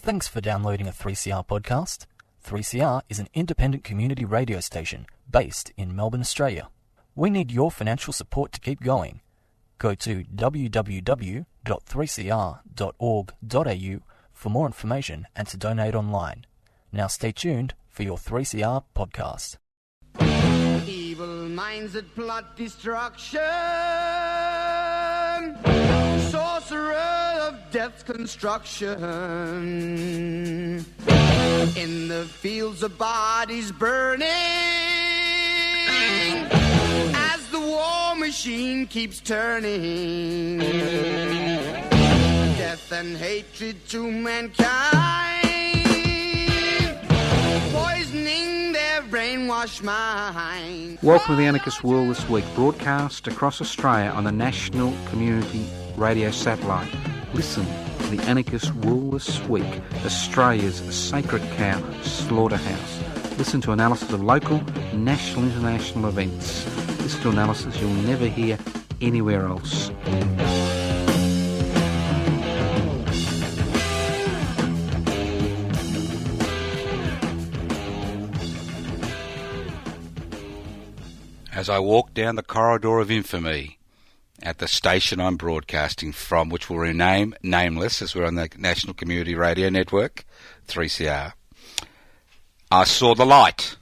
Thanks for downloading a 3CR podcast. 3CR is an independent community radio station based in Melbourne, Australia. We need your financial support to keep going. Go to www.3cr.org.au for more information and to donate online. Now stay tuned for your 3CR podcast. Evil minds that plot destruction, sorcerer of death's construction, in the fields of bodies burning, as the war machine keeps turning, death and hatred to mankind, poisoning their brainwashed mind. Welcome to the Anarchist World This Week, broadcast across Australia on the National Community Radio Satellite. Listen to the Anarchist World This Week, Australia's sacred cow slaughterhouse. Listen to analysis of local, national, international events. Listen to analysis you'll never hear anywhere else. As I walk down the corridor of infamy at the station I'm broadcasting from, which will remain nameless as we're on the National Community Radio Network, 3CR, I saw the light.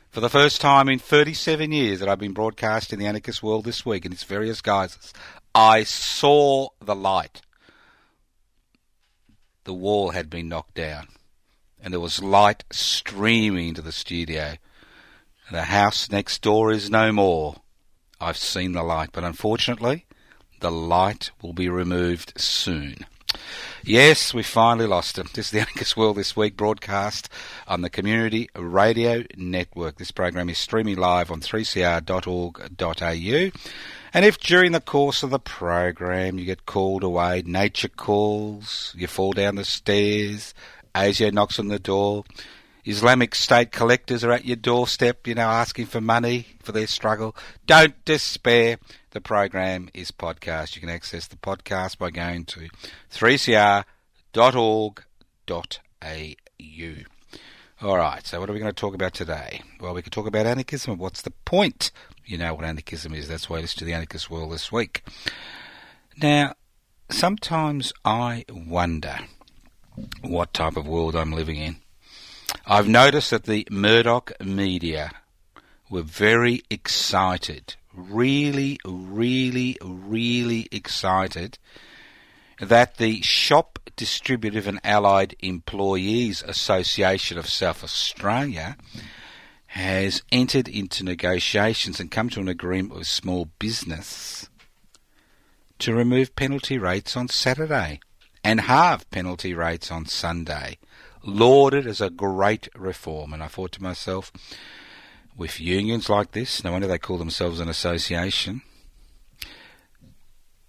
For the first time in 37 years that I've been broadcasting the Anarchist World This Week in its various guises, I saw the light. The wall had been knocked down, and there was light streaming into the studio. The house next door is no more. I've seen the light, but unfortunately, the light will be removed soon. Yes, we finally lost it. This is the Anarchist World This Week, broadcast on the Community Radio Network. This program is streaming live on 3cr.org.au. And if during the course of the program you get called away, nature calls, you fall down the stairs, ASIO knocks on the door, Islamic State collectors are at your doorstep, asking for money for their struggle, don't despair. The program is podcast. You can access the podcast by going to 3cr.org.au. All right, so what are we going to talk about today? Well, we could talk about anarchism. What's the point? You know what anarchism is. That's why I listen to the Anarchist World This Week. Now, sometimes I wonder what type of world I'm living in. I've noticed that the Murdoch media were very excited, really excited, that the Shop Distributive and Allied Employees Association of South Australia has entered into negotiations and come to an agreement with small business to remove penalty rates on Saturday and halve penalty rates on Sunday. Lauded as a great reform. And I thought to myself, with unions like this, no wonder they call themselves an association,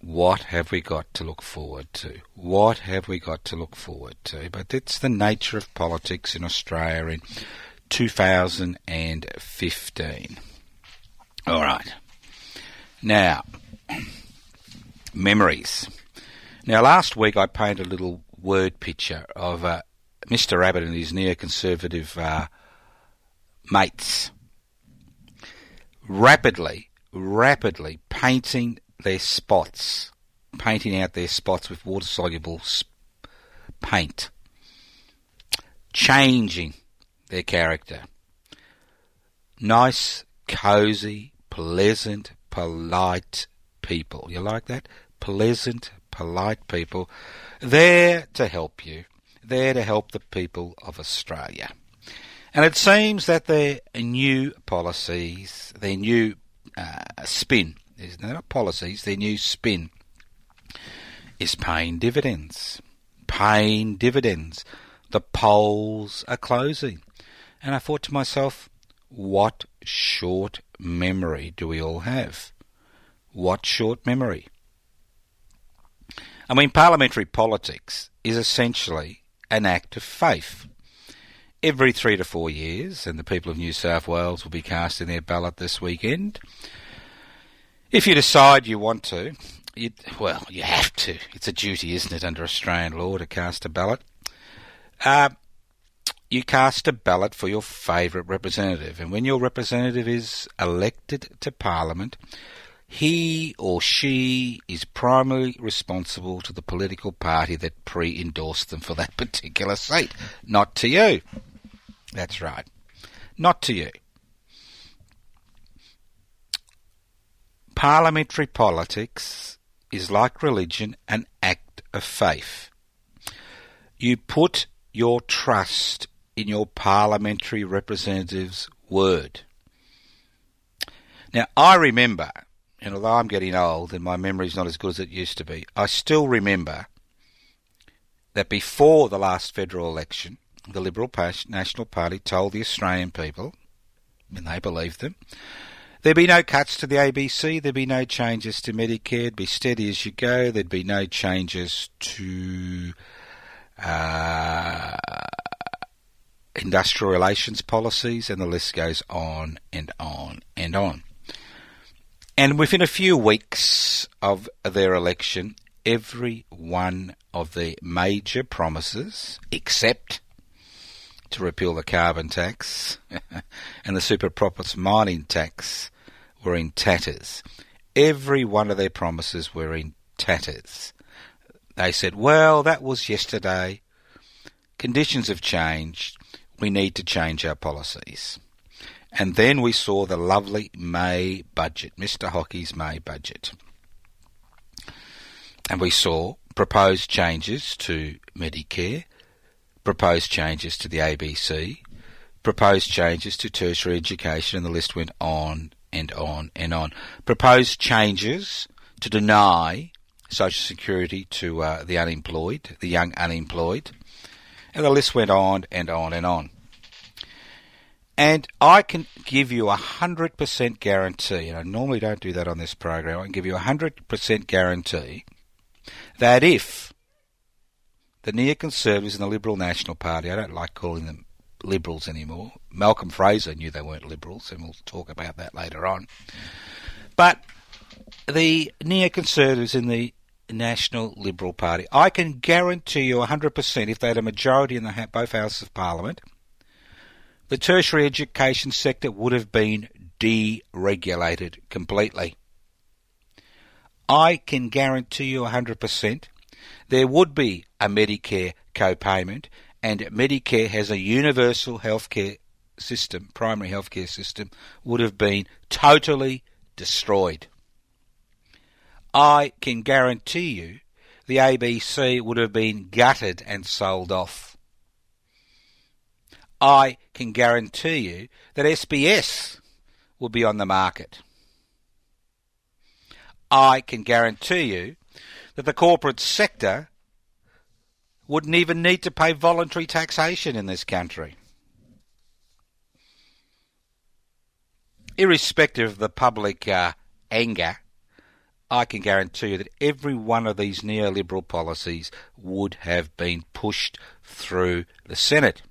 what have we got to look forward to? What have we got to look forward to? But it's the nature of politics in Australia in 2015. All right. Now, memories. Now, last week I painted a little word picture of Mr. Abbott and his neoconservative mates rapidly painting out their spots with water-soluble paint, changing their character. Nice, cosy, pleasant, polite people. You like that? Pleasant, polite people. There to help you. There to help the people of Australia. And it seems that their new policies, their new spin, they're not policies, their new spin is paying dividends. Paying dividends. The polls are closing. And I thought to myself, what short memory do we all have? What short memory? I mean, parliamentary politics is essentially an act of faith. Every 3 to 4 years, and the people of New South Wales will be casting their ballot this weekend. If you decide you want to, you have to. It's a duty, isn't it, under Australian law to cast a ballot. you cast a ballot for your favourite representative, and when your representative is elected to Parliament, he or she is primarily responsible to the political party that pre-endorsed them for that particular seat, not to you. That's right, not to you. Parliamentary politics is like religion, an act of faith. You put your trust in your parliamentary representative's word. Now, I remember, and although I'm getting old and my memory's not as good as it used to be, I still remember that before the last federal election, the Liberal National Party told the Australian people, and they believed them, there'd be no cuts to the ABC, there'd be no changes to Medicare, it'd be steady as you go, there'd be no changes to industrial relations policies, and the list goes on and on and on. And within a few weeks of their election, every one of the major promises, except to repeal the carbon tax and the super profits mining tax, were in tatters. Every one of their promises were in tatters. They said, well, that was yesterday. Conditions have changed. We need to change our policies. And then we saw the lovely May budget, Mr. Hockey's May budget. And we saw proposed changes to Medicare, proposed changes to the ABC, proposed changes to tertiary education, and the list went on and on and on. Proposed changes to deny Social Security to the unemployed, the young unemployed, and the list went on and on and on. And I can give you 100% guarantee, and I normally don't do that on this program, I can give you 100% guarantee that if the neoconservatives and the Liberal National Party, I don't like calling them Liberals anymore, Malcolm Fraser knew they weren't Liberals, and we'll talk about that later on, but the neoconservatives in the National Liberal Party, I can guarantee you 100% if they had a majority in both houses of Parliament, the tertiary education sector would have been deregulated completely. I can guarantee you 100% there would be a Medicare co-payment, and Medicare has a universal healthcare system, primary healthcare system, would have been totally destroyed. I can guarantee you the ABC would have been gutted and sold off. I can guarantee you that SBS will be on the market. I can guarantee you that the corporate sector wouldn't even need to pay voluntary taxation in this country. Irrespective of the public anger, I can guarantee you that every one of these neoliberal policies would have been pushed through the Senate.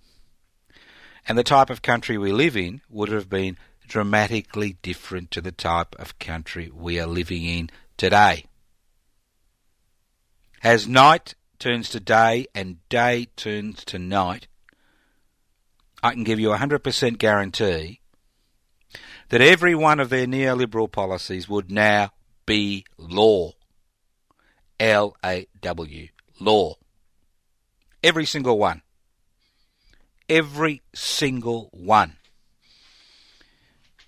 And the type of country we live in would have been dramatically different to the type of country we are living in today. As night turns to day and day turns to night, I can give you 100% guarantee that every one of their neoliberal policies would now be law. L-A-W, law. Every single one. Every single one.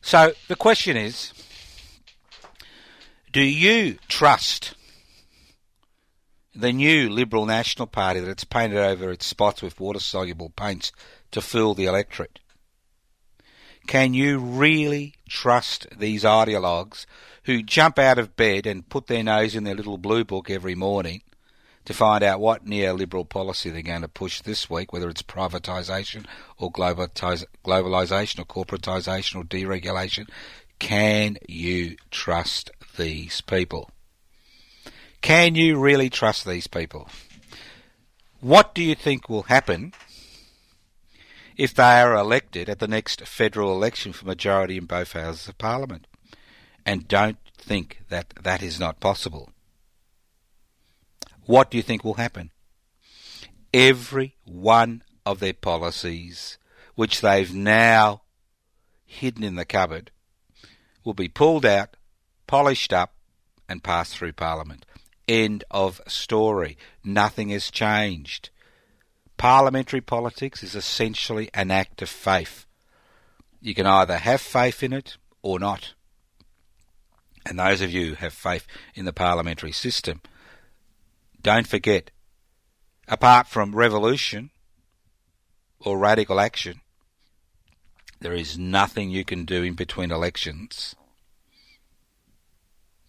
So the question is, do you trust the new Liberal National Party that it's painted over its spots with water-soluble paints to fool the electorate? Can you really trust these ideologues who jump out of bed and put their nose in their little blue book every morning to find out what neoliberal policy they're going to push this week, whether it's privatisation or globalisation or corporatisation or deregulation? Can you trust these people? Can you really trust these people? What do you think will happen if they are elected at the next federal election for majority in both houses of Parliament? And don't think that that is not possible. What do you think will happen? Every one of their policies, which they've now hidden in the cupboard, will be pulled out, polished up, and passed through Parliament. End of story. Nothing has changed. Parliamentary politics is essentially an act of faith. You can either have faith in it or not. And those of you who have faith in the parliamentary system, don't forget, apart from revolution or radical action, there is nothing you can do in between elections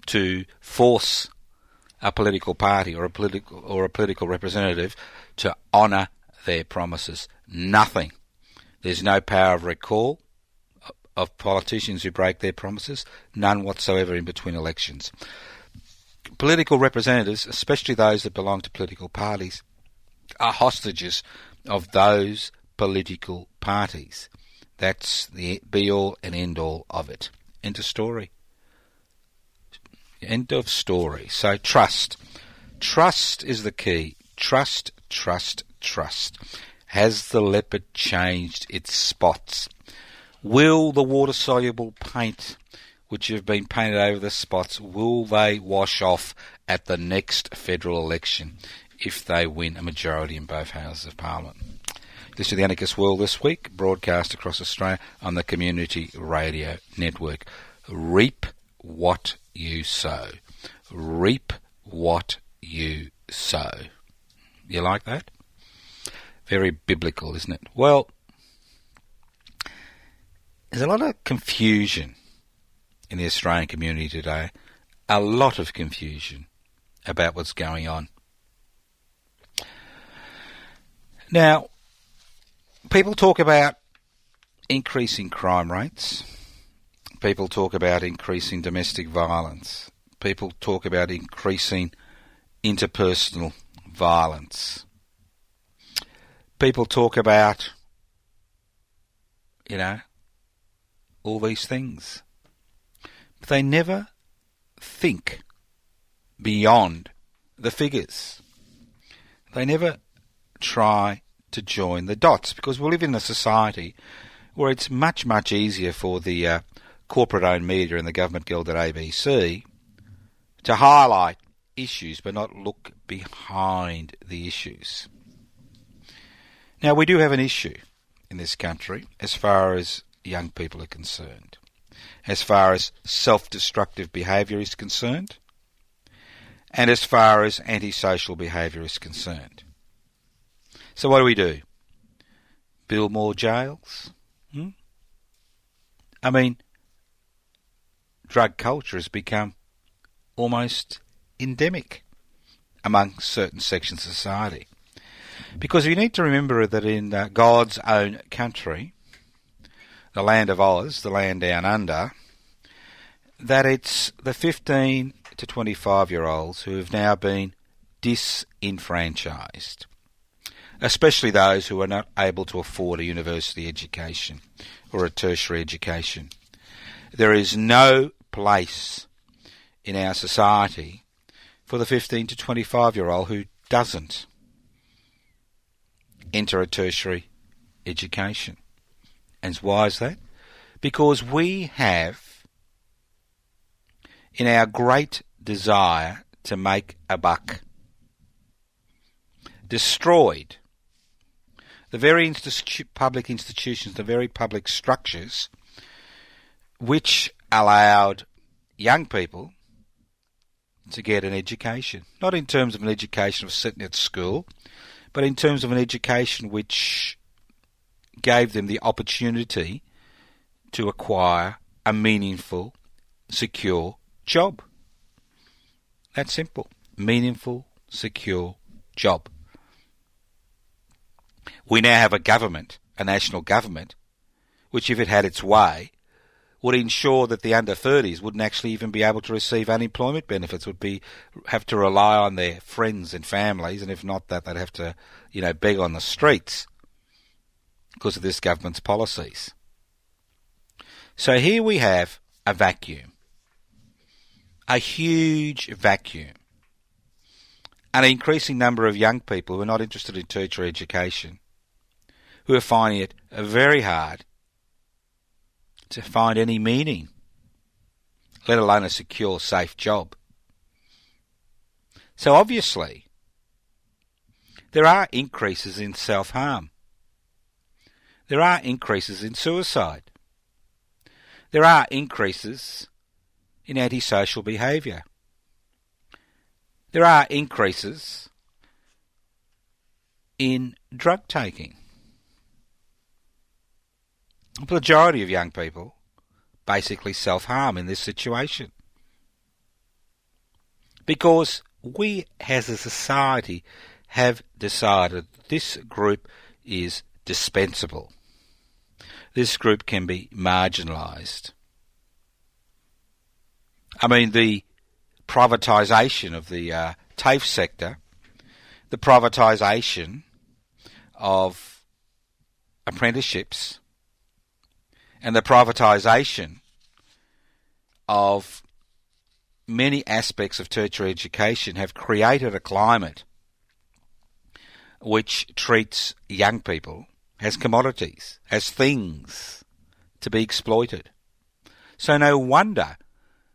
to force a political party or a political representative to honour their promises. Nothing. There's no power of recall of politicians who break their promises. None whatsoever in between elections. Political representatives, especially those that belong to political parties, are hostages of those political parties. That's the be-all and end-all of it. End of story. End of story. So trust. Trust is the key. Trust, trust, trust. Has the leopard changed its spots? Will the water-soluble paint which have been painted over the spots, will they wash off at the next federal election if they win a majority in both houses of Parliament? This is the Anarchist World This Week, broadcast across Australia on the Community Radio Network. Reap what you sow. Reap what you sow. You like that? Very biblical, isn't it? Well, there's a lot of confusion in the Australian community today. A lot of confusion about what's going on. Now, people talk about increasing crime rates. People talk about increasing domestic violence. People talk about increasing interpersonal violence. People talk about, all these things. But they never think beyond the figures. They never try to join the dots, because we live in a society where it's much, much easier for the corporate-owned media and the government guild at ABC to highlight issues but not look behind the issues. Now, we do have an issue in this country as far as young people are concerned, as far as self-destructive behaviour is concerned, and as far as antisocial behaviour is concerned. So what do? Build more jails? I mean, drug culture has become almost endemic among certain sections of society. Because you need to remember that in God's own country, the land of Oz, the land down under, that it's the 15 to 25-year-olds who have now been disenfranchised, especially those who are not able to afford a university education or a tertiary education. There is no place in our society for the 15 to 25-year-old who doesn't enter a tertiary education. And why is that? Because we have, in our great desire to make a buck, destroyed the very public institutions, the very public structures which allowed young people to get an education. Not in terms of an education of sitting at school, but in terms of an education which gave them the opportunity to acquire a meaningful, secure job. That's simple. Meaningful, secure job. We now have a government, a national government, which if it had its way, would ensure that the under-30s wouldn't actually even be able to receive unemployment benefits, have to rely on their friends and families, and if not that, they'd have to, beg on the streets because of this government's policies. So here we have a vacuum, a huge vacuum, an increasing number of young people who are not interested in tertiary education, who are finding it very hard to find any meaning, let alone a secure, safe job. So obviously, there are increases in self-harm. There are increases in suicide. There are increases in antisocial behaviour. There are increases in drug taking. The majority of young people basically self-harm in this situation. Because we as a society have decided this group is dispensable. This group can be marginalised. I mean, the privatisation of the TAFE sector, the privatisation of apprenticeships, and the privatisation of many aspects of tertiary education have created a climate which treats young people as commodities, as things to be exploited. So no wonder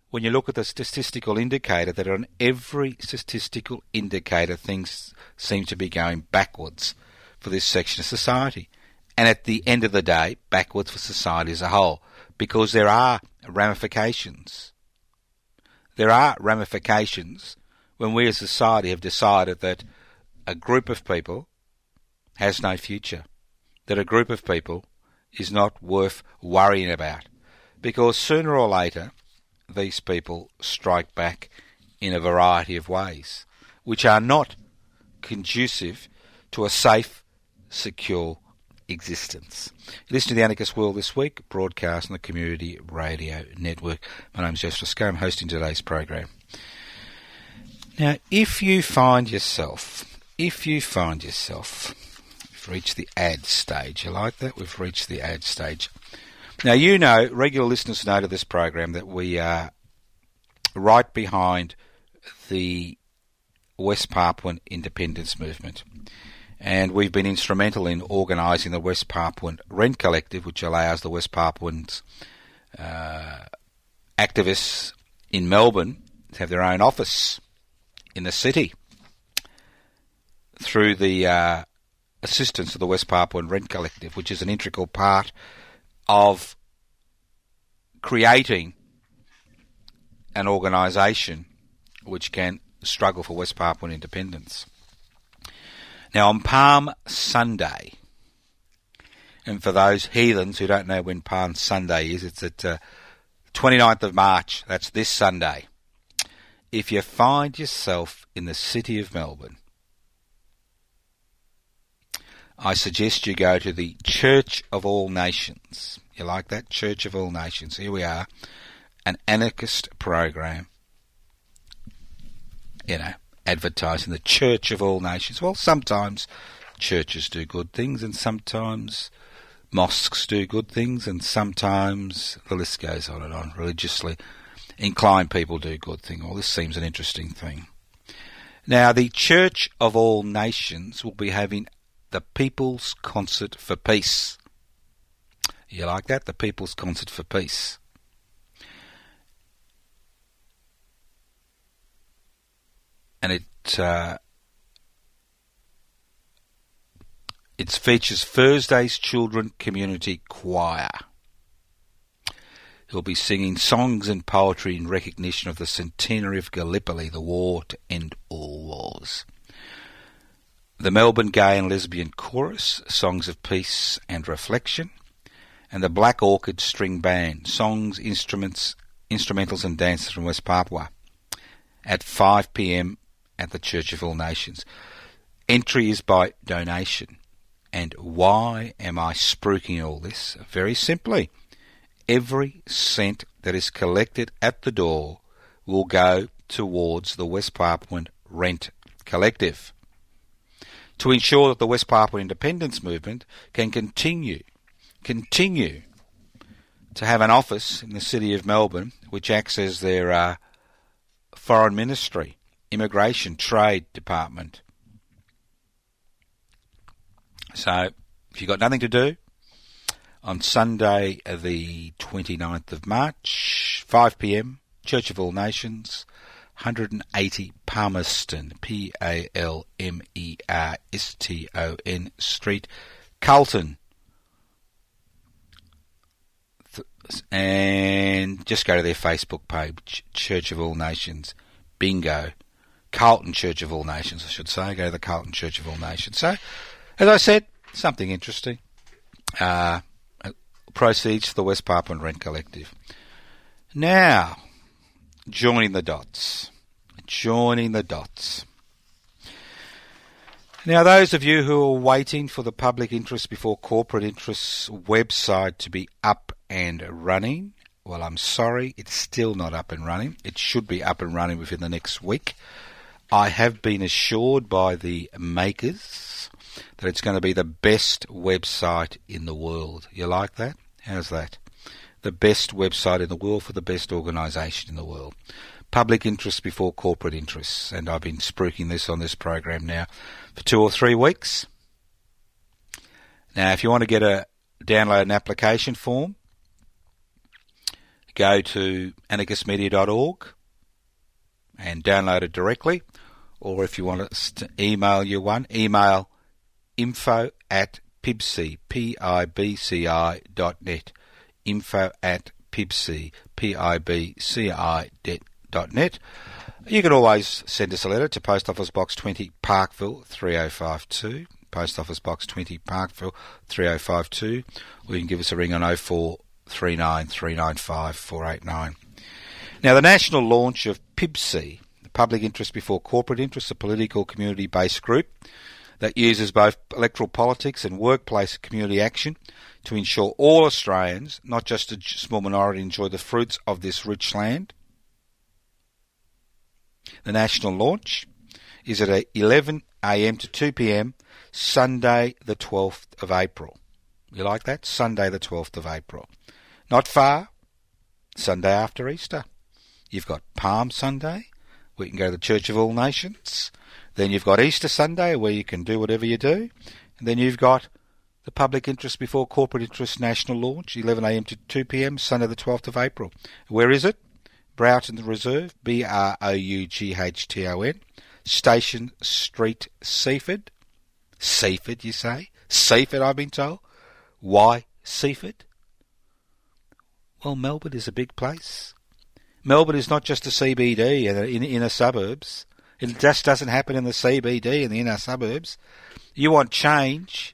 when you look at the statistical indicator that on every statistical indicator things seem to be going backwards for this section of society. And at the end of the day, backwards for society as a whole, because there are ramifications. There are ramifications when we as a society have decided that a group of people has no future, that a group of people is not worth worrying about, because sooner or later these people strike back in a variety of ways, which are not conducive to a safe, secure existence. Listen to the Anarchist World This Week, broadcast on the Community Radio Network. My name's Jeff Sco. I'm hosting today's program. Now, if you find yourself, we've reached the ad stage. You like that? We've reached the ad stage. Now, you know, regular listeners know to this program that we are right behind the West Papuan independence movement. And we've been instrumental in organising the West Papuan Rent Collective, which allows the West Papuans activists in Melbourne to have their own office in the city through the assistance of the West Papuan Rent Collective, which is an integral part of creating an organisation which can struggle for West Papuan independence. Now, on Palm Sunday, and for those heathens who don't know when Palm Sunday is, it's at 29th of March, that's this Sunday. If you find yourself in the city of Melbourne, I suggest you go to the Church of All Nations. You like that? Church of All Nations. Here we are, an anarchist program, advertising the Church of All Nations. Well, sometimes churches do good things, and sometimes mosques do good things, and sometimes the list goes on and on. Religiously inclined people do good things. Well, this seems an interesting thing. Now, the Church of All Nations will be having the People's Concert for Peace. You like that? The People's Concert for Peace. And it features Thursday's Children Community Choir, who'll be singing songs and poetry in recognition of the centenary of Gallipoli, the war to end all wars. The Melbourne Gay and Lesbian Chorus, Songs of Peace and Reflection, and the Black Orchid String Band, songs, instrumentals and dances from West Papua, at 5 p.m. at the Church of All Nations. Entry is by donation. And why am I spruiking all this? Very simply, every cent that is collected at the door will go towards the West Papuan Rent Collective, to ensure that the West Papuan independence movement can continue to have an office in the city of Melbourne, which acts as their foreign ministry, immigration, trade department. So if you've got nothing to do, on Sunday the 29th of March, 5 p.m, Church of All Nations, 180 Palmerston, Palmerston Street, Carlton. And just go to their Facebook page, Church of All Nations, bingo. Carlton Church of All Nations, I should say. Go to the Carlton Church of All Nations. So, as I said, something interesting. Proceeds to the West Papuan Rent Collective. Now, joining the dots. Joining the dots. Now, those of you who are waiting for the public interest before corporate interests website to be up and running, well, I'm sorry, it's still not up and running. It should be up and running within the next week. I have been assured by the makers that it's going to be the best website in the world. You like that? How's that? The best website in the world for the best organisation in the world. Public interest before corporate interests. And I've been spruiking this on this program now for 2 or 3 weeks. Now, if you want to download an application form, go to anarchistmedia.org and download it directly. Or if you want us to email you one, email info@pibci.net. info@pibci.net. You can always send us a letter to Post Office Box 20, Parkville 3052. Post Office Box 20, Parkville 3052. Or you can give us a ring on 0439 395 489. Now, the national launch of PIBC, the Public Interest Before Corporate Interest, a political community-based group that uses both electoral politics and workplace community action to ensure all Australians, not just a small minority, enjoy the fruits of this rich land. The national launch is at 11 a.m. to 2 p.m, Sunday the 12th of April. You like that? Sunday the 12th of April. Not far, Sunday after Easter. You've got Palm Sunday, where you can go to the Church of All Nations. Then you've got Easter Sunday, where you can do whatever you do. And then you've got the Public Interest Before Corporate Interest national launch, 11 a.m. to 2 p.m, Sunday the 12th of April. Where is it? Broughton Reserve, Broughton, Station Street, Seaford. Seaford, you say? Seaford, I've been told. Why Seaford? Well, Melbourne is a big place. Melbourne is not just a CBD and in inner suburbs. It just doesn't happen in the CBD and the inner suburbs. You want change,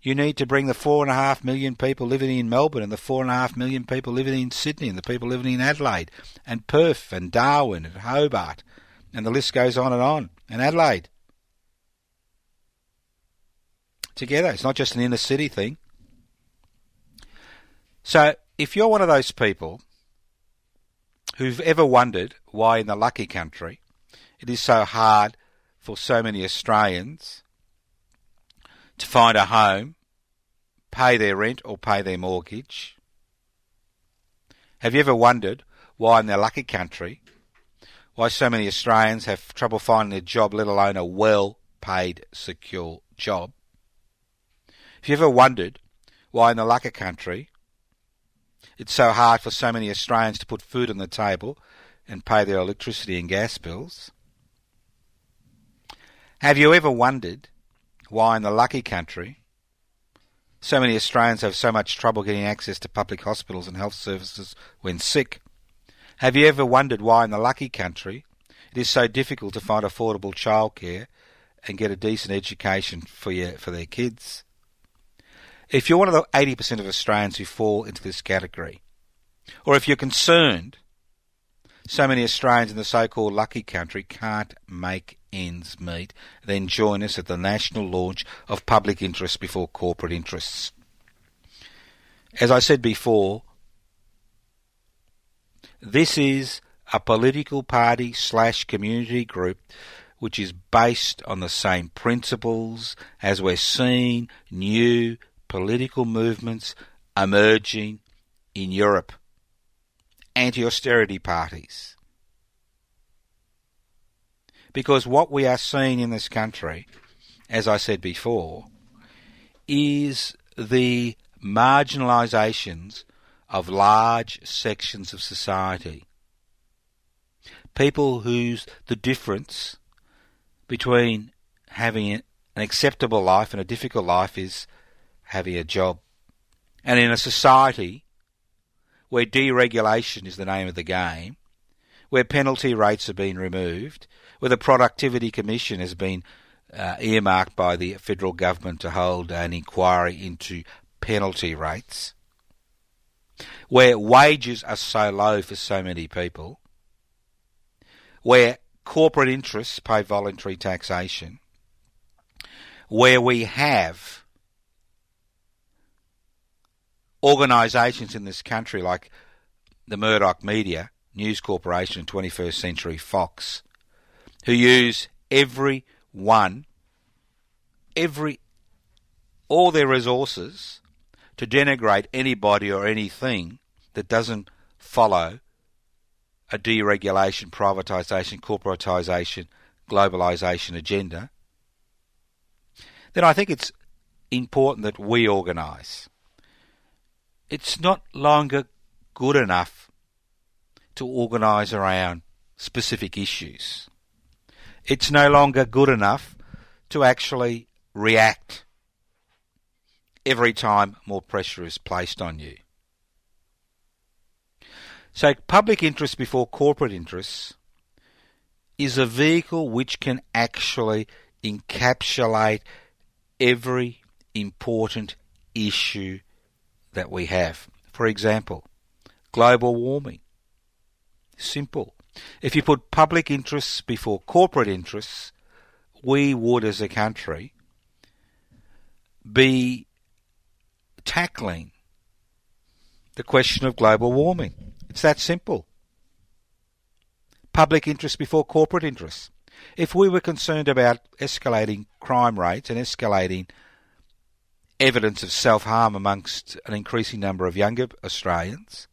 you need to bring the 4.5 million people living in Melbourne and the 4.5 million people living in Sydney and the people living in Adelaide and Perth and Darwin and Hobart, and the list goes on, and Adelaide. Together, it's not just an inner city thing. So, if you're one of those people who've ever wondered why in the lucky country it is so hard for so many Australians to find a home, pay their rent or pay their mortgage, have you ever wondered why in the lucky country, why so many Australians have trouble finding a job, let alone a well-paid, secure job? Have you ever wondered why in the lucky country it's so hard for so many Australians to put food on the table and pay their electricity and gas bills? Have you ever wondered why in the lucky country so many Australians have so much trouble getting access to public hospitals and health services when sick? Have you ever wondered why in the lucky country it is so difficult to find affordable childcare and get a decent education for their kids? If you're one of the 80% of Australians who fall into this category, or if you're concerned so many Australians in the so-called lucky country can't make ends meet, then join us at the national launch of Public Interest Before Corporate Interests. As I said before, this is a political party / community group which is based on the same principles as we're seeing new political movements emerging in Europe. Anti-austerity parties. Because what we are seeing in this country, as I said before, is the marginalisations of large sections of society. People whose the difference between having an acceptable life and a difficult life is having a job. And in a society where deregulation is the name of the game, where penalty rates have been removed, where the Productivity Commission has been earmarked by the federal government to hold an inquiry into penalty rates, where wages are so low for so many people, where corporate interests pay voluntary taxation, where we have organisations in this country like the Murdoch Media, News Corporation and 21st Century Fox, who use all their resources to denigrate anybody or anything that doesn't follow a deregulation, privatisation, corporatisation, globalisation agenda, then I think it's important that we organise. It's not longer good enough to organise around specific issues. It's no longer good enough to actually react every time more pressure is placed on you. So public interest before corporate interests is a vehicle which can actually encapsulate every important issue that we have. For example, global warming. Simple. If you put public interests before corporate interests, we would as a country be tackling the question of global warming. It's that simple. Public interest before corporate interests. If we were concerned about escalating crime rates and escalating evidence of self-harm amongst an increasing number of younger Australians,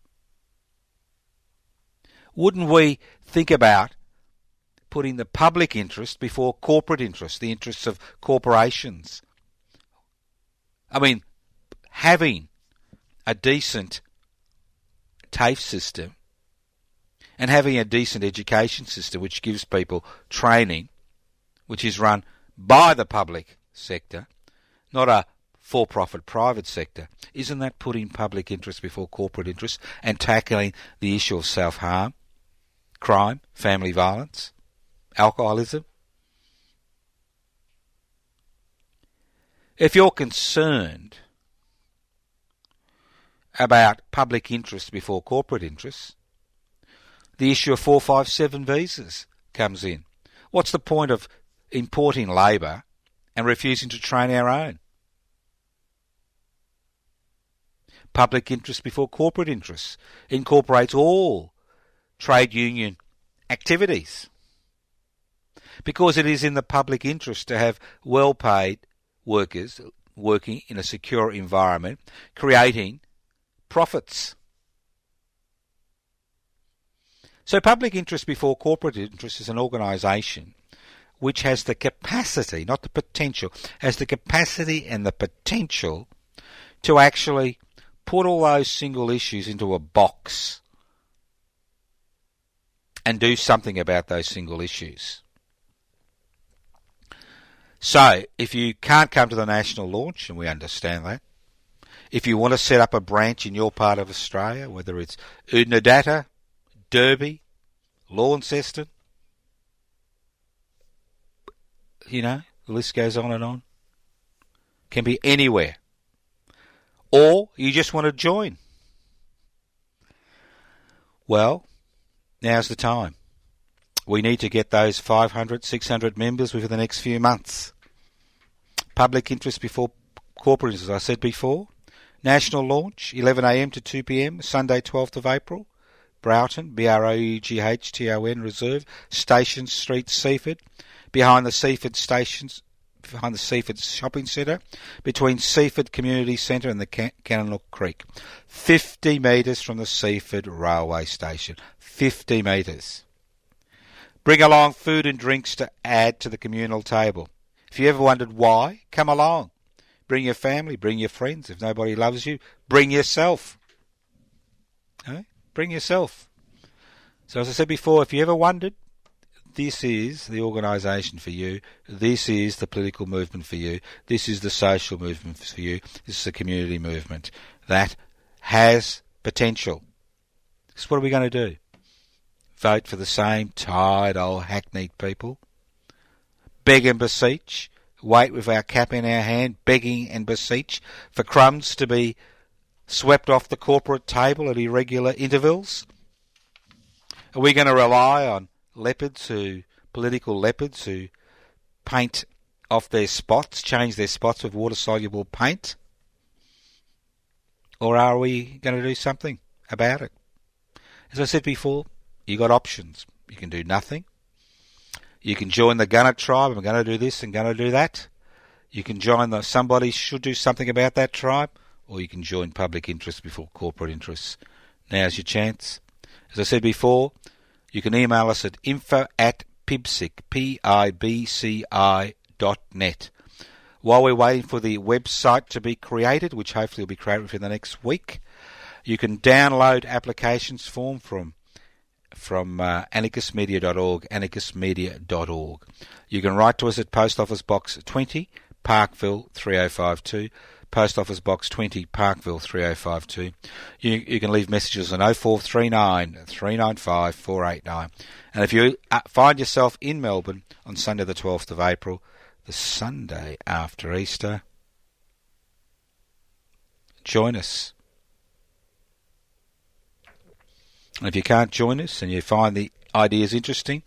wouldn't we think about putting the public interest before corporate interest, the interests of corporations? I mean, having a decent TAFE system and having a decent education system which gives people training, which is run by the public sector, not a for-profit private sector, isn't that putting public interest before corporate interest and tackling the issue of self-harm, crime, family violence, alcoholism? If you're concerned about public interest before corporate interests, the issue of 457 visas comes in. What's the point of importing labour and refusing to train our own? Public interest before corporate interests incorporates all trade union activities, because it is in the public interest to have well-paid workers working in a secure environment, creating profits. So public interest before corporate interest is an organisation which has the capacity, not the potential, has the capacity and the potential to actually put all those single issues into a box and do something about those single issues. So, if you can't come to the national launch, and we understand that, if you want to set up a branch in your part of Australia, whether it's Oodnadatta, Derby, Launceston, the list goes on and on, can be anywhere, or you just want to join, well, now's the time. We need to get those 500, 600 members within the next few months. Public interest before corporate, as I said before. National launch, 11 a.m. to 2 p.m, Sunday 12th of April. Broughton, Broughton Reserve, Station Street, Seaford. Behind the Seaford Shopping Centre, between Seaford Community Centre and the Cannonook Creek. 50 metres from the Seaford Railway Station. 50 metres. Bring along food and drinks to add to the communal table. If you ever wondered why, come along. bring your family, bring your friends. If nobody loves you, bring yourself. Okay? Bring yourself. So as I said before, if you ever wondered, this is the organisation for you. This is the political movement for you. This is the social movement for you. This is the community movement that has potential. So what are we going to do? Vote for the same tired old hackneyed people? Beg and beseech? Wait with our cap in our hand, begging and beseech for crumbs to be swept off the corporate table at irregular intervals? Are we going to rely on political leopards who paint off their spots, change their spots with water-soluble paint? Or are we going to do something about it? As I said before, you got options. You can do nothing. You can join the Gunner tribe, I'm going to do this and going to do that. You can join somebody should do something about that tribe, or you can join public interest before corporate interests. Now's your chance. As I said before, you can email us at info@pibci, pibci.net. While we're waiting for the website to be created, which hopefully will be created within the next week, you can download applications form from anarchistmedia.org, anarchistmedia.org. You can write to us at Post Office Box 20, Parkville 3052, Post Office Box 20, Parkville 3052. You can leave messages on 0439 395 489. And if you find yourself in Melbourne on Sunday the 12th of April, the Sunday after Easter, join us. And if you can't join us and you find the ideas interesting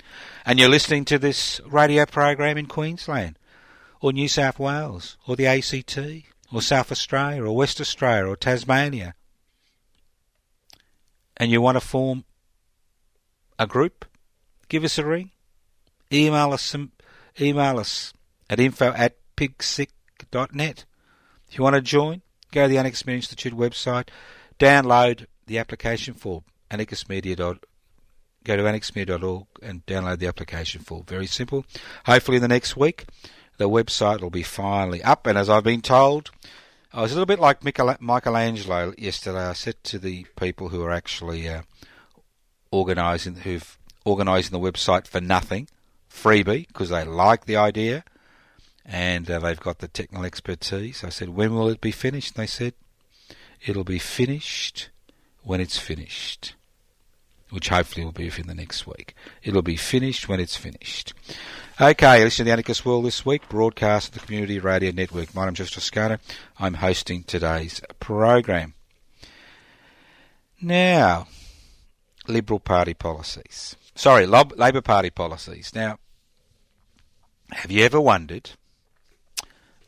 and you're listening to this radio program in Queensland or New South Wales or the ACT or South Australia or West Australia or Tasmania, and you want to form a group, give us a ring. Email us at info@pigsick.net. If you want to join, go to the Anarchist Media Institute website, download the application form. Go to anarchistmedia.org and download the application form. Very simple. Hopefully in the next week the website will be finally up, and as I've been told, I was a little bit like Michelangelo yesterday. I said to the people who are actually organising the website for nothing, freebie, because they like the idea and they've got the technical expertise. I said, when will it be finished? And they said, it'll be finished when it's finished, which hopefully will be within the next week. It'll be finished when it's finished. Okay, listen to the Anarchist World this week, broadcast at the Community Radio Network. My name's Josh Toscano. I'm hosting today's program. Now, Labour Party policies. Now, have you ever wondered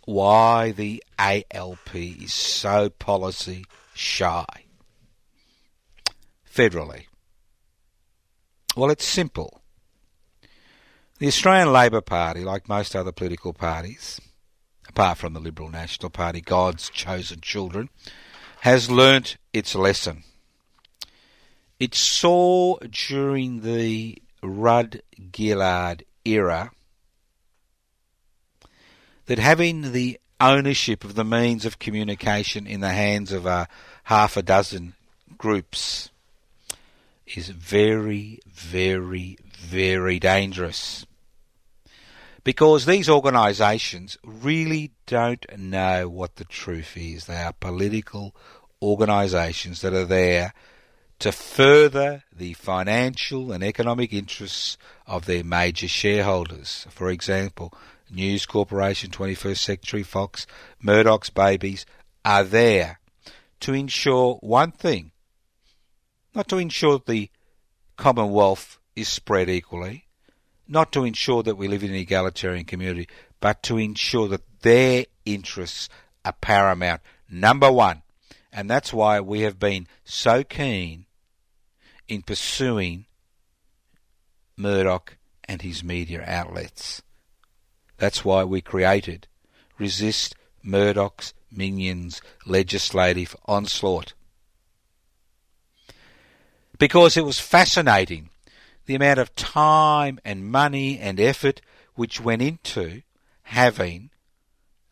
why the ALP is so policy shy federally? Well, it's simple. The Australian Labor Party, like most other political parties, apart from the Liberal National Party, God's chosen children, has learnt its lesson. It saw during the Rudd-Gillard era that having the ownership of the means of communication in the hands of half a dozen groups is very, very, very dangerous. Because these organisations really don't know what the truth is. They are political organisations that are there to further the financial and economic interests of their major shareholders. For example, News Corporation, 21st Century Fox, Murdoch's babies are there to ensure one thing, not to ensure that the Commonwealth is spread equally, not to ensure that we live in an egalitarian community, but to ensure that their interests are paramount, number one. And that's why we have been so keen in pursuing Murdoch and his media outlets. That's why we created Resist Murdoch's Minions Legislative Onslaught. Because it was fascinating the amount of time and money and effort which went into having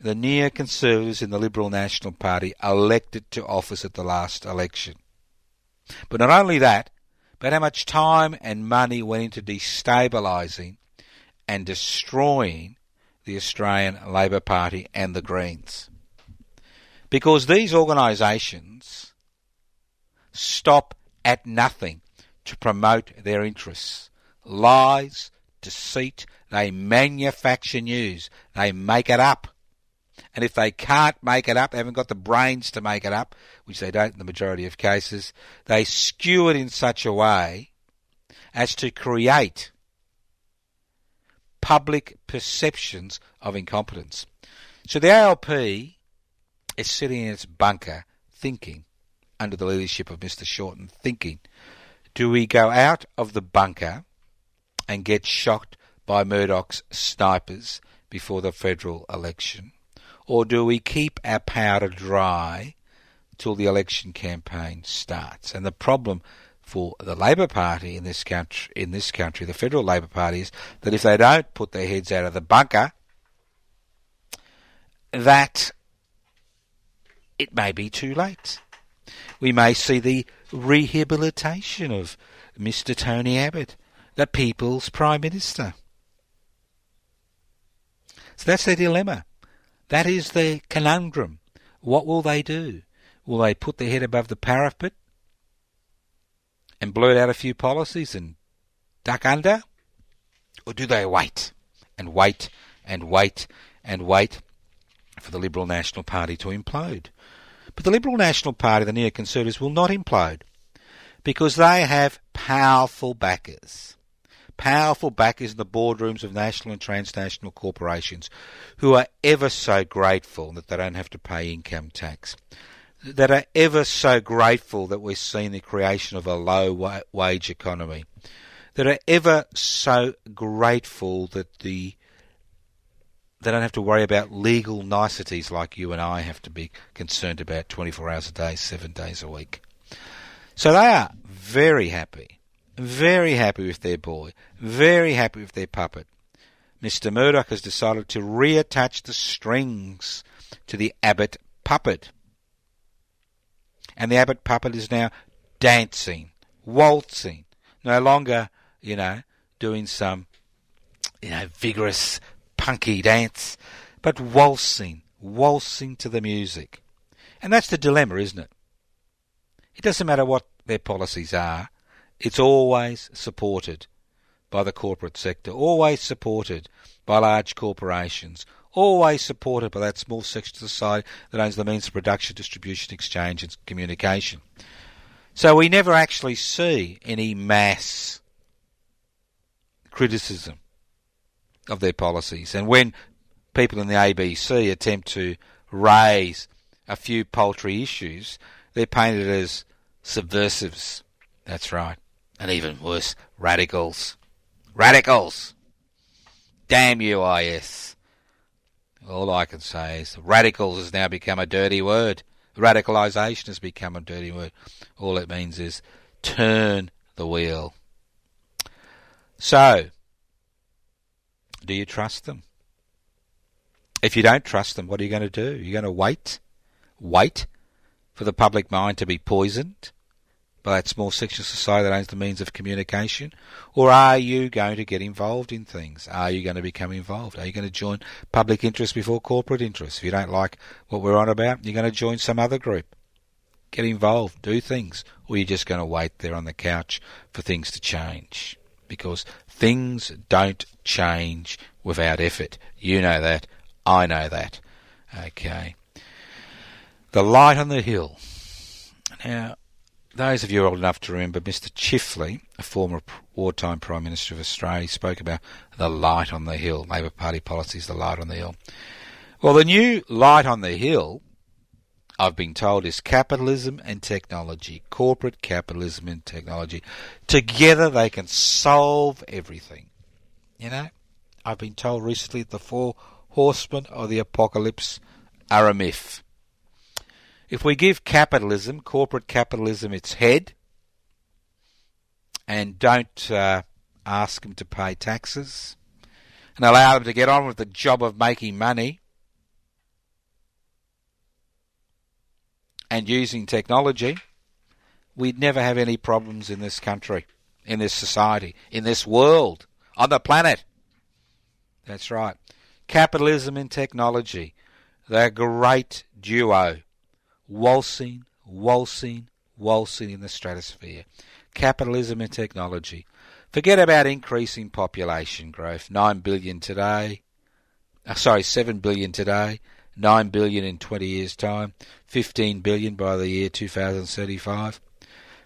the neoconservatives in the Liberal National Party elected to office at the last election. But not only that, but how much time and money went into destabilising and destroying the Australian Labor Party and the Greens. Because these organisations stop at nothing to promote their interests. Lies, deceit, they manufacture news. They make it up. And if they can't make it up, they haven't got the brains to make it up, which they don't in the majority of cases, they skew it in such a way as to create public perceptions of incompetence. So the ALP is sitting in its bunker thinking, under the leadership of Mr. Shorten, thinking, do we go out of the bunker and get shocked by Murdoch's snipers before the federal election? Or do we keep our powder dry till the election campaign starts? And the problem for the Labor Party in this country, the Federal Labor Party, is that if they don't put their heads out of the bunker, that it may be too late. We may see the rehabilitation of Mr. Tony Abbott, the People's Prime Minister. So that's their dilemma. That is their conundrum. What will they do? Will they put their head above the parapet and blurt out a few policies and duck under? Or do they wait and wait and wait and wait for the Liberal National Party to implode? But the Liberal National Party, the neoconservatives, will not implode because they have powerful backers. Powerful backers in the boardrooms of national and transnational corporations who are ever so grateful that they don't have to pay income tax, that are ever so grateful that we're seeing the creation of a low-wage economy, that are ever so grateful that they don't have to worry about legal niceties like you and I have to be concerned about 24 hours a day, 7 days a week. So they are very happy with their boy, very happy with their puppet. Mr. Murdoch has decided to reattach the strings to the Abbott puppet. And the Abbott puppet is now dancing, waltzing, no longer, doing some, vigorous, punky dance, but waltzing to the music. And that's the dilemma, isn't it? It doesn't matter what their policies are. It's always supported by the corporate sector, always supported by large corporations, always supported by that small section of society that owns the means of production, distribution, exchange and communication. So we never actually see any mass criticism of their policies. And when people in the ABC attempt to raise a few paltry issues, they're painted as subversives. That's right. And even worse, radicals. Radicals! Damn you, IS. All I can say is radicals has now become a dirty word. Radicalisation has become a dirty word. All it means is turn the wheel. So, do you trust them? If you don't trust them, what are you going to do? You're going to wait? Wait for the public mind to be poisoned by that small section of society that owns the means of communication? Or are you going to get involved in things? Are you going to become involved? Are you going to join public interest before corporate interest? If you don't like what we're on about, you're going to join some other group. Get involved, do things. Or you're just going to wait there on the couch for things to change. Because things don't change without effort. You know that. I know that. Okay. The light on the hill. Now, those of you old enough to remember Mr. Chifley, a former wartime Prime Minister of Australia, spoke about the light on the hill. Labor Party policies, the light on the hill. Well, the new light on the hill, I've been told, is capitalism and technology. Corporate capitalism and technology. Together they can solve everything. I've been told recently that the 4 horsemen of the apocalypse are a myth. If we give capitalism, corporate capitalism, its head, and don't ask them to pay taxes, and allow them to get on with the job of making money, and using technology, we'd never have any problems in this country, in this society, in this world, on the planet. That's right. Capitalism and technology, they're a great duo. Waltzing in the stratosphere. Capitalism and technology. Forget about increasing population growth. 7 billion today, 9 billion in 20 years' time, 15 billion by the year 2035.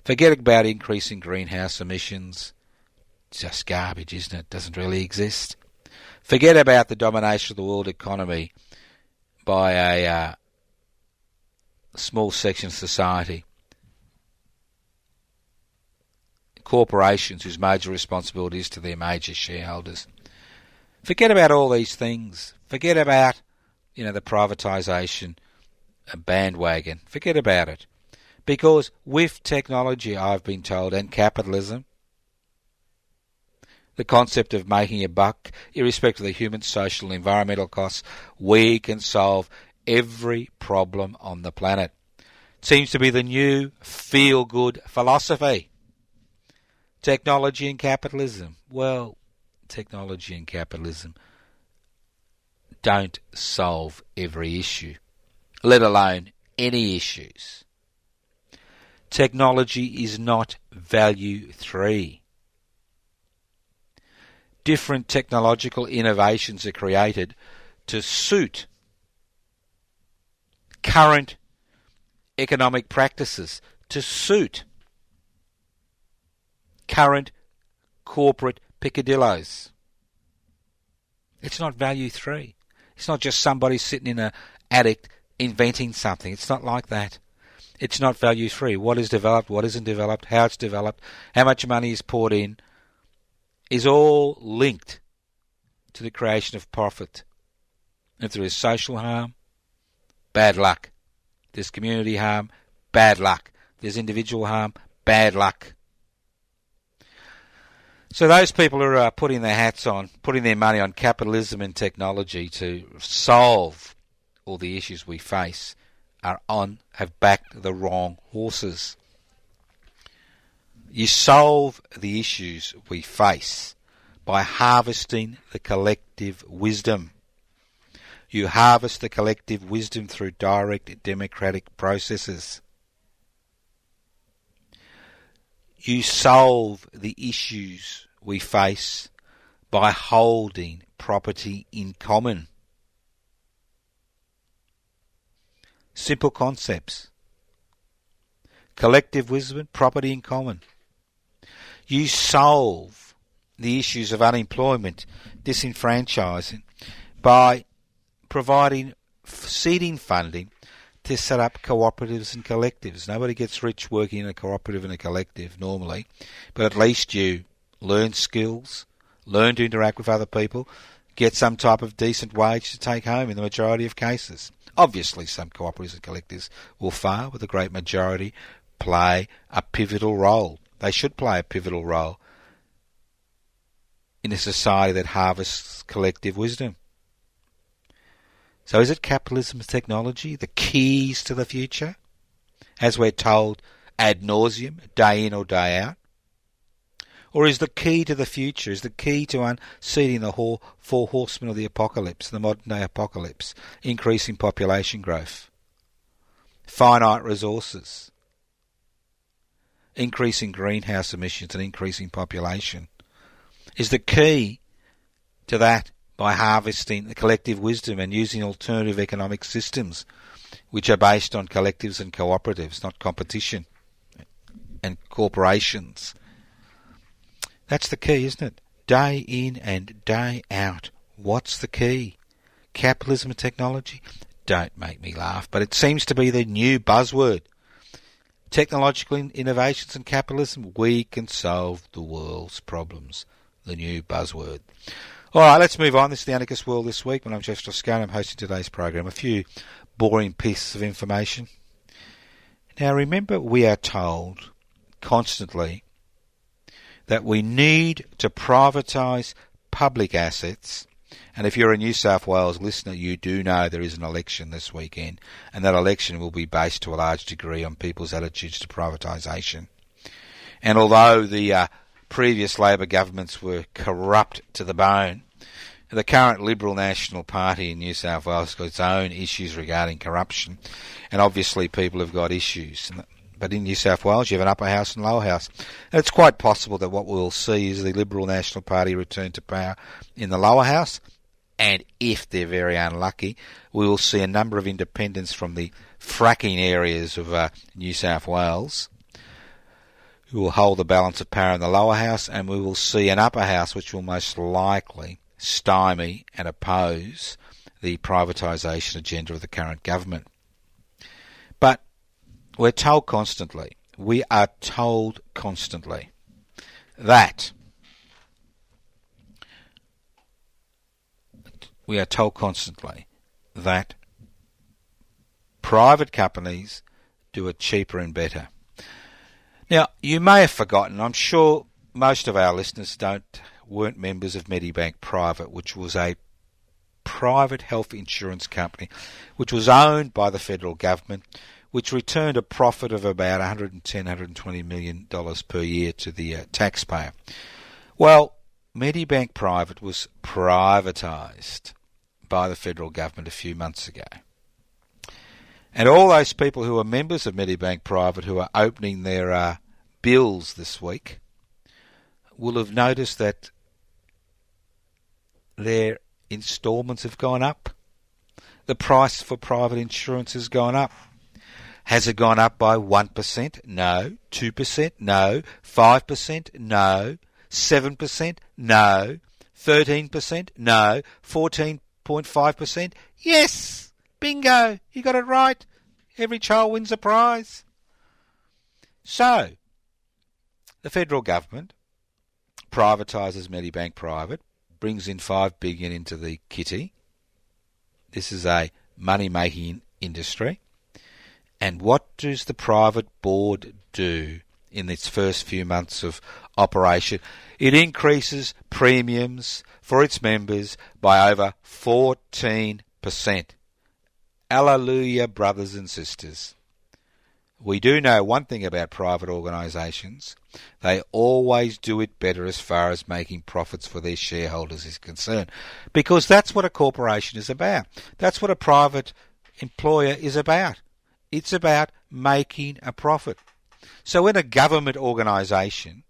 Forget about increasing greenhouse emissions. It's just garbage, isn't it? Doesn't really exist. Forget about the domination of the world economy by a small section of society. Corporations whose major responsibility is to their major shareholders. Forget about all these things. Forget about, the privatisation bandwagon. Forget about it. Because with technology, I've been told, and capitalism, the concept of making a buck, irrespective of the human, social and environmental costs, we can solve every problem on the planet. It seems to be the new feel-good philosophy. Technology and capitalism. Well, technology and capitalism don't solve every issue, let alone any issues. Technology is not value 3. Different technological innovations are created to suit current economic practices, to suit current corporate peccadillos. It's not value 3. It's not just somebody sitting in an attic inventing something. It's not like that. It's not value 3. What is developed, what isn't developed, how it's developed, how much money is poured in, is all linked to the creation of profit. If there is social harm, bad luck. If there's community harm, bad luck. If there's individual harm, bad luck. So those people who are putting their hats on, putting their money on capitalism and technology to solve all the issues we face, have backed the wrong horses. You solve the issues we face by harvesting the collective wisdom. You harvest the collective wisdom through direct democratic processes. You solve the issues we face by holding property in common. Simple concepts. Collective wisdom, property in common. You solve the issues of unemployment, disenfranchising, by providing seeding funding to set up cooperatives and collectives. Nobody gets rich working in a cooperative and a collective normally, but at least you learn skills, learn to interact with other people, get some type of decent wage to take home in the majority of cases. Obviously some cooperatives and collectives will fail, but the great majority play a pivotal role. They should play a pivotal role in a society that harvests collective wisdom. So is it capitalism and technology, the keys to the future, as we're told ad nauseum, day in or day out? Or is the key to the future, is the key to unseating the four horsemen of the apocalypse, the modern day apocalypse, increasing population growth, finite resources, increasing greenhouse emissions and increasing population? Is the key to that by harvesting the collective wisdom and using alternative economic systems which are based on collectives and cooperatives, not competition and corporations? That's the key, isn't it? Day in and day out. What's the key? Capitalism and technology? Don't make me laugh, but it seems to be the new buzzword. Technological innovations and capitalism, we can solve the world's problems. The new buzzword. All right, let's move on. This is the Anarchist World This Week. I'm Jeff Strauss-Kahn. I'm hosting today's program. A few boring pieces of information. Now, remember, we are told constantly that we need to privatise public assets And if you're a New South Wales listener, you do know there is an election this weekend, and that election will be based to a large degree on people's attitudes to privatisation. And although the previous Labor governments were corrupt to the bone, the current Liberal National Party in New South Wales has got its own issues regarding corruption, and obviously people have got issues. But in New South Wales, you have an upper house and lower house. And it's quite possible that what we'll see is the Liberal National Party return to power in the lower house, and if they're very unlucky, we will see a number of independents from the fracking areas of New South Wales who will hold the balance of power in the lower house, and we will see an upper house which will most likely stymie and oppose the privatisation agenda of the current government. But we are told constantly that private companies do it cheaper and better. Now, you may have forgotten, I'm sure most of our listeners weren't members of Medibank Private, which was a private health insurance company which was owned by the federal government, which returned a profit of about $110, $120 million per year to the taxpayer. Well, Medibank Private was privatised by the federal government a few months ago. And all those people who are members of Medibank Private who are opening their bills this week will have noticed that their instalments have gone up. The price for private insurance has gone up. Has it gone up by 1%? No. 2%? No. 5%? No. 7%? No. 13%? No. 14.5%? Yes! Bingo! You got it right. Every child wins a prize. So, the federal government privatises Medibank Private, brings in $5 billion into the kitty. This is a money-making industry. And what does the private board do in its first few months of operation? It increases premiums for its members by over 14%. Hallelujah, brothers and sisters. We do know one thing about private organisations. They always do it better as far as making profits for their shareholders is concerned. Because that's what a corporation is about. That's what a private employer is about. It's about making a profit. So when a government organisation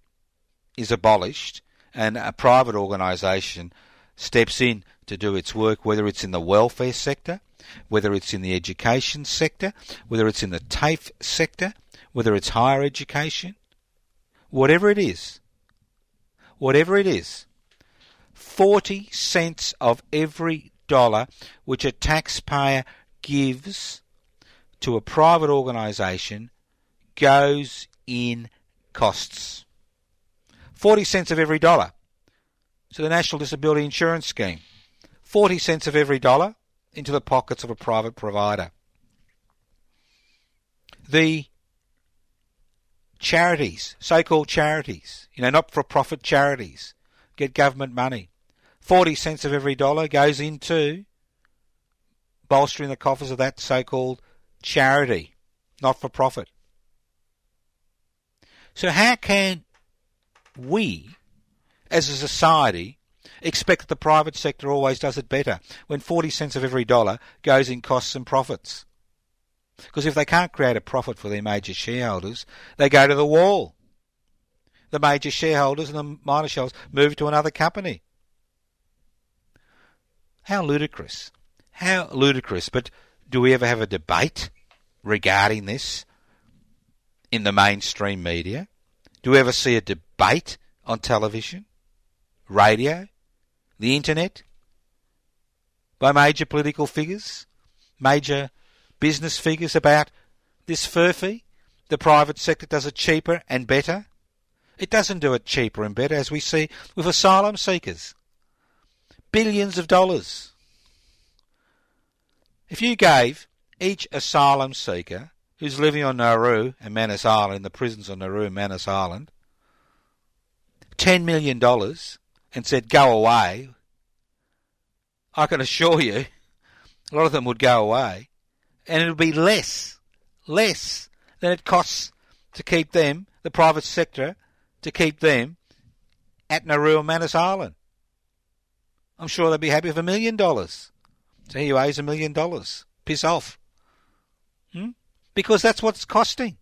is abolished and a private organisation steps in to do its work, whether it's in the welfare sector, whether it's in the education sector, whether it's in the TAFE sector, whether it's higher education, whatever it is, 40 cents of every dollar which a taxpayer gives to a private organisation goes in costs. 40 cents of every dollar to the National Disability Insurance Scheme. 40 cents of every dollar into the pockets of a private provider. The charities, so-called charities, not-for-profit charities, get government money. 40 cents of every dollar goes into bolstering the coffers of that so-called charity, not-for-profit. So how can we, as a society, expect that the private sector always does it better when 40 cents of every dollar goes in costs and profits? Because if they can't create a profit for their major shareholders, they go to the wall. The major shareholders and the minor shareholders move to another company. How ludicrous. How ludicrous. But do we ever have a debate regarding this in the mainstream media? Do we ever see a debate on television, radio, the internet, by major political figures, major business figures about this furphy? The private sector does it cheaper and better. It doesn't do it cheaper and better, as we see with asylum seekers. Billions of dollars. If you gave each asylum seeker who's living on Nauru and Manus Island, in the prisons on Nauru and Manus Island, $10 million and said, go away, I can assure you, a lot of them would go away, and it would be less than it costs to keep them, the private sector, to keep them at Nauru Manus Island. I'm sure they'd be happy with $1 million. So here you are, $1 million. Piss off. Because that's what it's costing.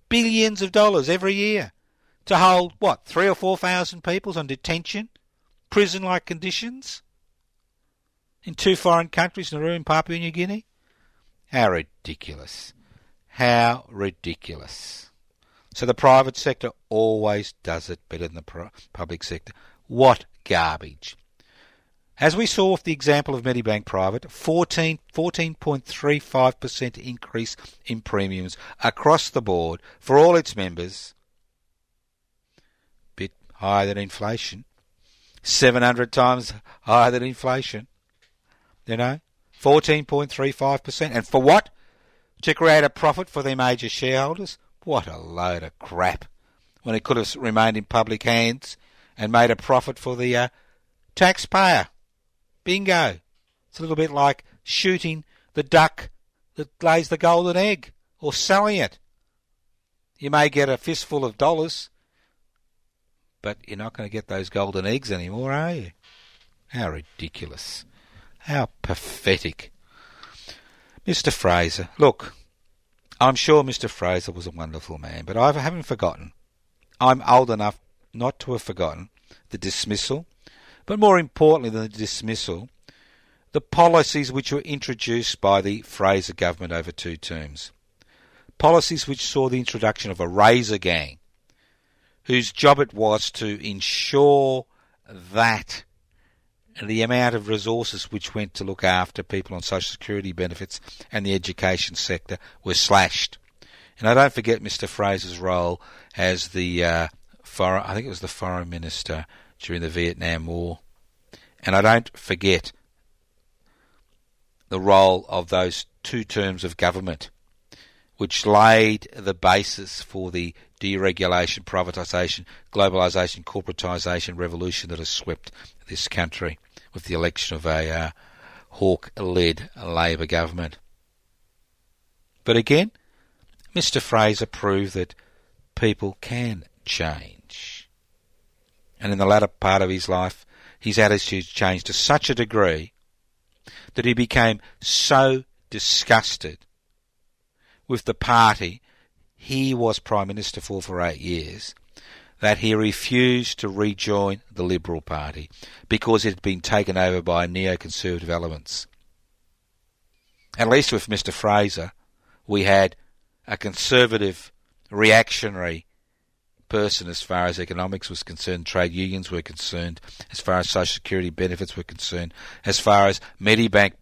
Billions of dollars every year to hold, 3,000 or 4,000 people on detention, prison-like conditions in 2 foreign countries, Nauru and Papua New Guinea. How ridiculous. How ridiculous. So the private sector always does it better than the public sector. What garbage. As we saw with the example of Medibank Private, 14.35% increase in premiums across the board for all its members. Bit higher than inflation. 700 times higher than inflation. 14.35%. And for what? To create a profit for their major shareholders? What a load of crap. When it could have remained in public hands and made a profit for the taxpayer. Bingo. It's a little bit like shooting the duck that lays the golden egg, or selling it. You may get a fistful of dollars, but you're not going to get those golden eggs anymore, are you? How ridiculous. How pathetic. Mr. Fraser, look, I'm sure Mr. Fraser was a wonderful man, but I haven't forgotten. I'm old enough not to have forgotten the dismissal, but more importantly than the dismissal, the policies which were introduced by the Fraser government over 2 terms. Policies which saw the introduction of a razor gang, whose job it was to ensure that the amount of resources which went to look after people on social security benefits and the education sector were slashed. And I don't forget Mr. Fraser's role as the foreign minister during the Vietnam War. And I don't forget the role of those 2 terms of government, which laid the basis for the deregulation, privatisation, globalisation, corporatisation revolution that has swept this country with the election of a Hawke-led Labor government. But again, Mr. Fraser proved that people can change. And in the latter part of his life, his attitudes changed to such a degree that he became so disgusted with the party he was Prime Minister for 8 years that he refused to rejoin the Liberal Party because it had been taken over by neoconservative elements. At least with Mr. Fraser, we had a conservative, reactionary person as far as economics was concerned, trade unions were concerned, as far as social security benefits were concerned, as far as Medibank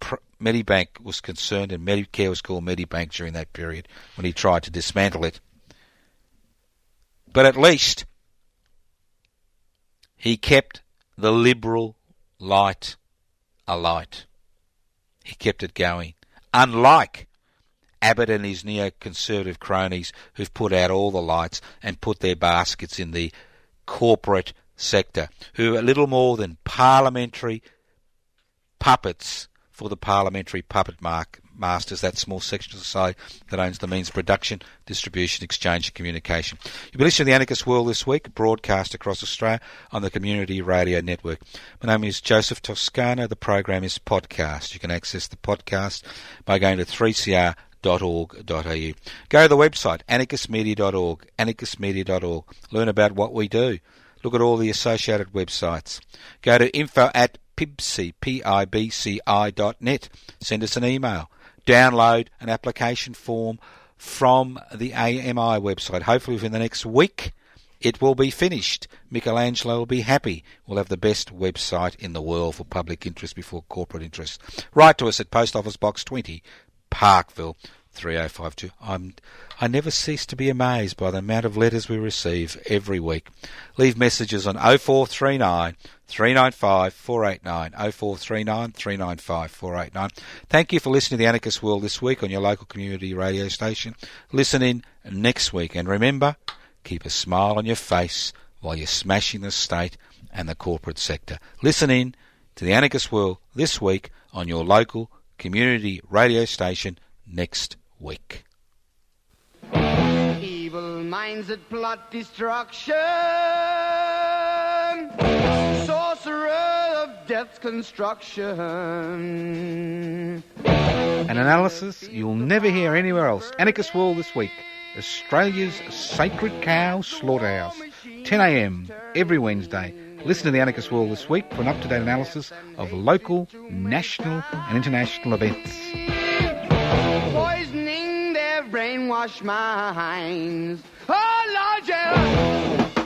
was concerned, and Medicare was called Medibank during that period when he tried to dismantle it. But at least he kept the liberal light alight. He kept it going. Unlike Abbott and his neoconservative cronies who've put out all the lights and put their baskets in the corporate sector, who are little more than parliamentary puppets for the parliamentary puppet masters, that small section of society that owns the means of production, distribution, exchange and communication. You've been listening to The Anarchist World this week, broadcast across Australia on the Community Radio Network. My name is Joseph Toscano. The program is podcast. You can access the podcast by going to 3cr.org.au. Go to the website, anarchistmedia.org, learn about what we do. Look at all the associated websites. Go to info@pibci.net. Send us an email. Download an application form from the AMI website. Hopefully within the next week it will be finished. Michelangelo will be happy. We'll have the best website in the world for public interest before corporate interest. Write to us at Post Office Box 20, Parkville 3052. I never cease to be amazed by the amount of letters we receive every week. Leave messages on 0439 395 489, 0439 395 489. Thank you for listening to The Anarchist World this week on your local community radio station. Listen in next week, and remember, keep a smile on your face while you're smashing the state and the corporate sector. Listen in to the Anarchist World this week on your local community radio station next week. Evil minds that plot destruction, sorcerer of death's construction. An analysis you'll never hear anywhere else. Anarchist World this week. Australia's sacred cow slaughterhouse. 10 a.m. every Wednesday. Listen to the Anarchist World this week for an up-to-date analysis of local, national and international events. Poisoning their brainwashed minds. Oh, Lord, yeah.